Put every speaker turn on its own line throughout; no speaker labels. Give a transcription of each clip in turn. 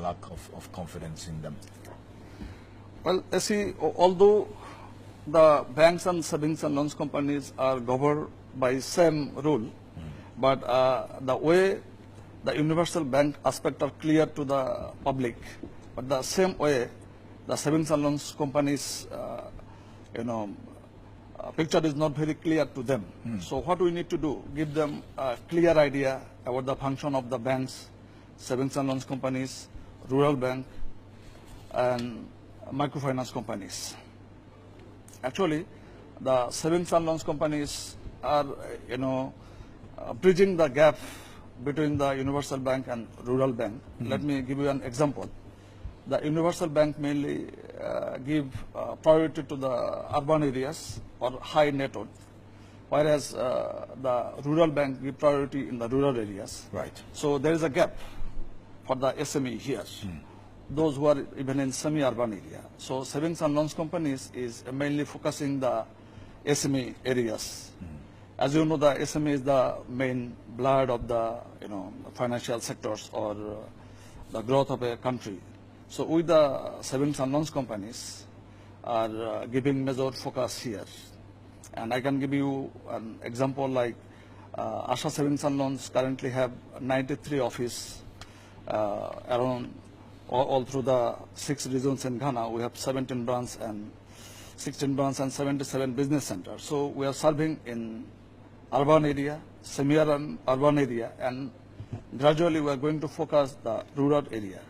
lack of confidence in them?
Well, you see, although the banks and savings and loans companies are governed by same rule, but the way the universal bank aspect are clear to the public, but the same way the savings and loans companies, picture is not very clear to them. So what we need to do, give them a clear idea about the function of the banks, savings and loans companies, rural bank, and microfinance companies. Actually, the savings and loans companies are, bridging the gap between the universal bank and rural bank. Let me give you an example. The universal bank mainly give priority to the urban areas or high net worth, whereas the rural bank give priority in the rural areas.
Right.
So there is a gap for the SME here. Those who are even in semi-urban area. So savings and loans companies is mainly focusing the SME areas. As you know, the SME is the main blood of the financial sectors or the growth of a country. So with the savings and loans companies are giving major focus here. And I can give you an example like ASA Savings and Loans currently have 93 offices around all through the 6 regions in Ghana. We have 17 branches and 16 branches and 77 business centers. So we are serving in urban area, semi-urban area, and gradually we are going to focus the rural area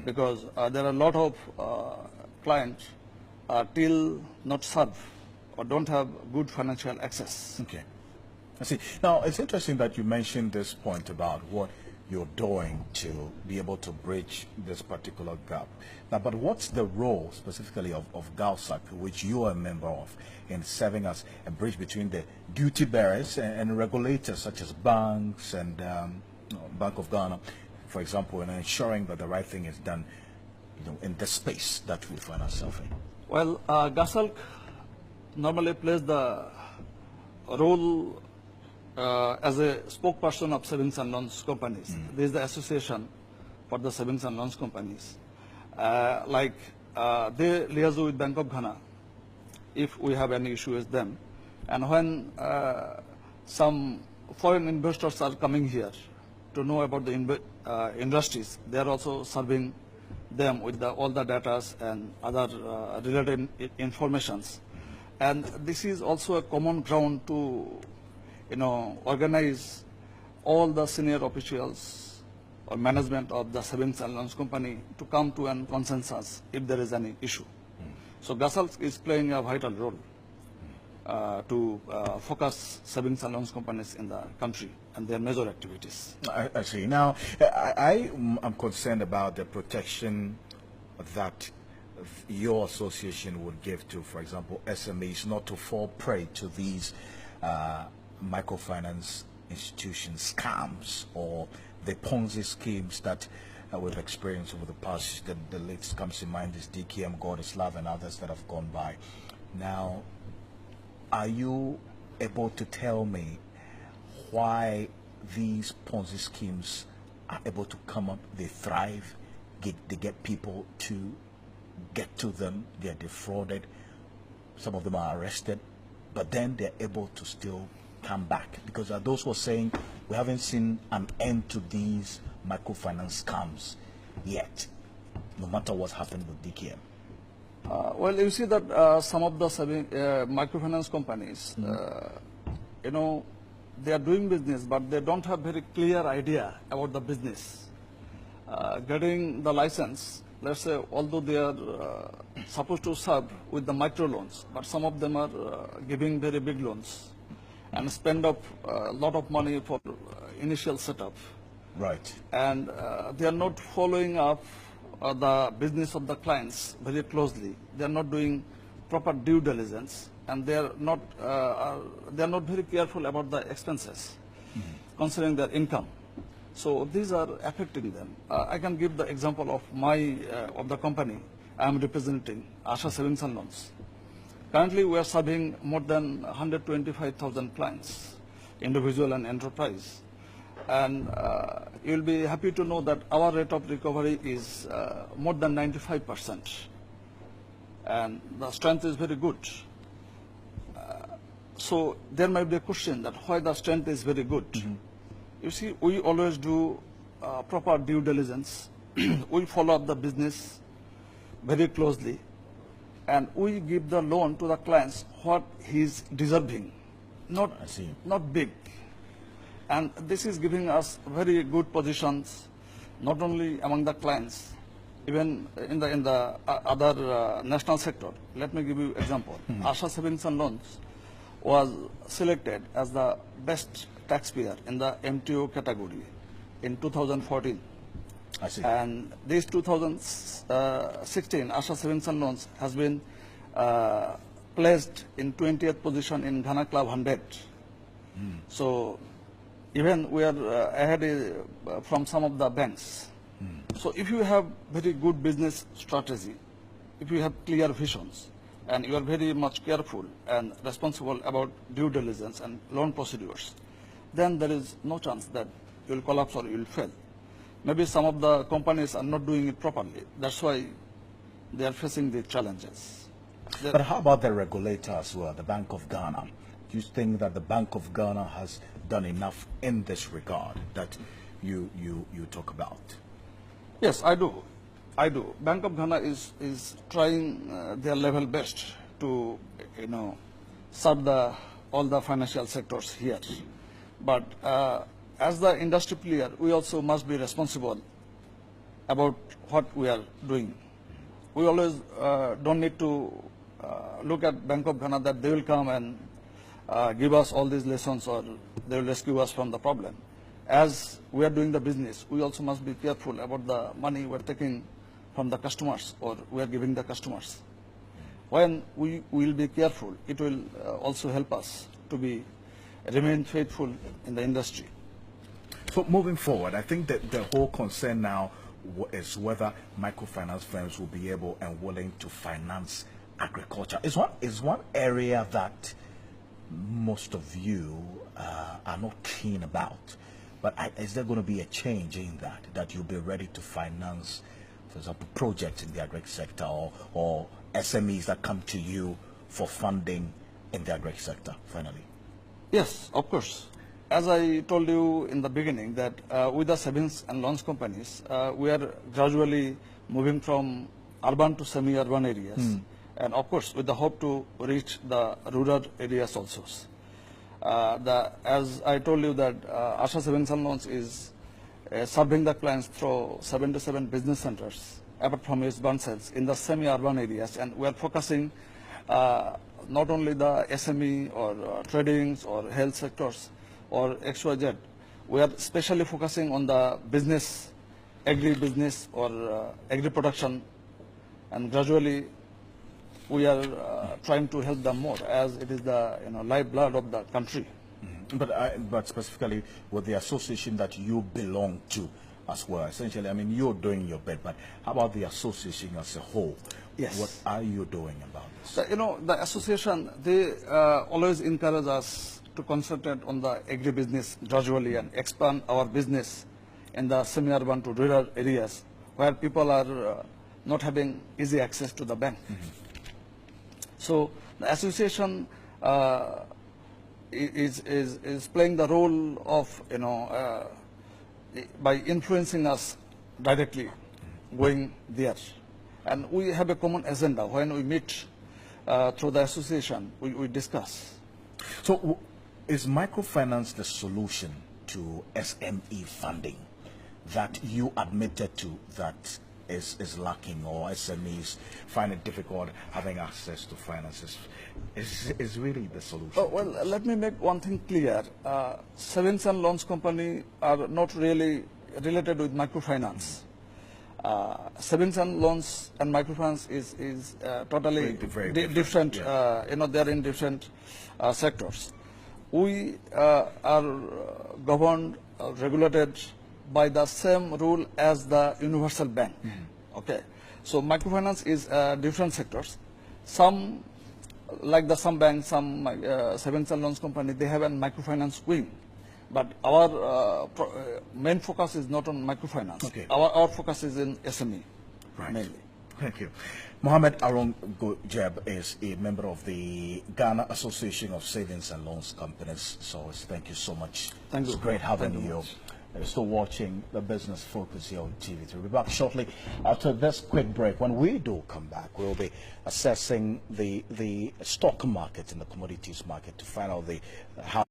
because there are a lot of clients till not served or don't have good financial access.
Okay. I see. Now, it's interesting that you mentioned this point about what you're doing to be able to bridge this particular gap. Now, but what's the role specifically of GALSAC, which you are a member of, in serving as a bridge between the duty bearers and regulators such as banks and Bank of Ghana, for example, in ensuring that the right thing is done in the space that we find ourselves in?
Well, GALSAC normally plays the role as a spokesperson of savings and loans companies. This is the association for the savings and loans companies. They liaise with Bank of Ghana if we have any issue with them. And when some foreign investors are coming here to know about the industries, they are also serving them with all the data and other related informations. And this is also a common ground to organize all the senior officials or management of the savings and loans company to come to a consensus if there is any issue. So GALSAC is playing a vital role to focus savings and loans companies in the country and their major activities.
I see. Now, I am concerned about the protection that your association would give to, for example, SMEs, not to fall prey to these microfinance institution scams or the Ponzi schemes that we've experienced over the past. The latest comes to mind is DKM, God is Love, and others that have gone by. Now, are you able to tell me why these Ponzi schemes are able to come up, they thrive, they get people to get to them, they're defrauded, some of them are arrested, but then they're able to still come back? Because there are those who are saying we haven't seen an end to these microfinance scams yet, no matter what's happened with DKM.
Well, you see that some of the microfinance companies, they are doing business, but they don't have very clear idea about the business. Getting the license, let's say, although they are supposed to serve with the micro loans, but some of them are giving very big loans and spend up a lot of money for initial setup.
Right.
And they are not following up the business of the clients very closely. They are not doing proper due diligence, and they are not very careful about the expenses, considering their income. So these are affecting them. I can give the example of of the company I am representing, ASA Savings and Loans. Currently, we are serving more than 125,000 clients, individual and enterprise. And you'll be happy to know that our rate of recovery is more than 95%. And the strength is very good. So there might be a question that why the strength is very good. You see, we always do proper due diligence. We follow up the business very closely, and we give the loan to the clients what he's deserving, not big. And this is giving us very good positions, not only among the clients, even in the other national sector. Let me give you example. ASA Savings and Loans was selected as the best taxpayer in the MTO category in 2014.
I see.
And this 2016 ASA Savings and Loans has been placed in 20th position in Ghana Club 100. So even we are ahead from some of the banks. So if you have very good business strategy, if you have clear visions, and you are very much careful and responsible about due diligence and loan procedures, then there is no chance that you will collapse or you will fail. Maybe some of the companies are not doing it properly. That's why they are facing the challenges.
But how about the regulator as well, the Bank of Ghana? Do you think that the Bank of Ghana has done enough in this regard that you talk about?
Yes, I do. Bank of Ghana is trying their level best to, serve all the financial sectors here. But as the industry player, we also must be responsible about what we are doing. We always don't need to look at Bank of Ghana that they will come and give us all these lessons or they will rescue us from the problem. As we are doing the business, we also must be careful about the money we are taking from the customers or we are giving the customers. When we will be careful, it will also help us to remain faithful in the industry.
So moving forward, I think that the whole concern now is whether microfinance firms will be able and willing to finance agriculture. Is one area that most of you are not keen about. But is there going to be a change in that you'll be ready to finance, for example, projects in the agri sector or SMEs that come to you for funding in the agri sector, finally?
Yes, of course. As I told you in the beginning that with the savings and loans companies, we are gradually moving from urban to semi-urban areas. And of course, with the hope to reach the rural areas also. As I told you that ASA Savings and Loans is serving the clients through 77 business centers, apart from its branch sales in the semi-urban areas. And we are focusing not only the SME or tradings or health sectors or XYZ. We are especially focusing on the business, agri-business or agri-production, and gradually we are trying to help them more as it is the lifeblood of the country.
But specifically with the association that you belong to as well, essentially, I mean, you're doing your bit, but how about the association as a whole?
Yes.
What are you doing about this?
The association, they always encourage us to concentrate on the agri-business gradually and expand our business in the semi-urban to rural areas where people are not having easy access to the bank. So the association is playing the role of by influencing us directly, going there, and we have a common agenda. When we meet through the association, we discuss.
So, is microfinance the solution to SME funding that you admitted to that is lacking, or SMEs find it difficult having access to finances? Is really the solution?
Oh, well, let me make one thing clear. Savings and loans company are not really related with microfinance. Savings and loans and microfinance is totally
very
different.
Yeah.
They are in different sectors. We are governed, regulated by the same rule as the universal bank. Okay, so microfinance is different sectors. Some, like some banks, some savings and loans company, they have a microfinance wing, But our main focus is not on microfinance.
Okay.
Our focus is in SME,
Right.
mainly.
Thank you. Mohammed Arong Jeb is a member of the Ghana Association of Savings and Loans Companies. So thank you so much.
Thank you.
It's great having
Thank you
you.
much.
You're still watching the Business Focus here on TV. We'll be back shortly after this quick break. When we do come back, we'll be assessing the stock market and the commodities market to find out how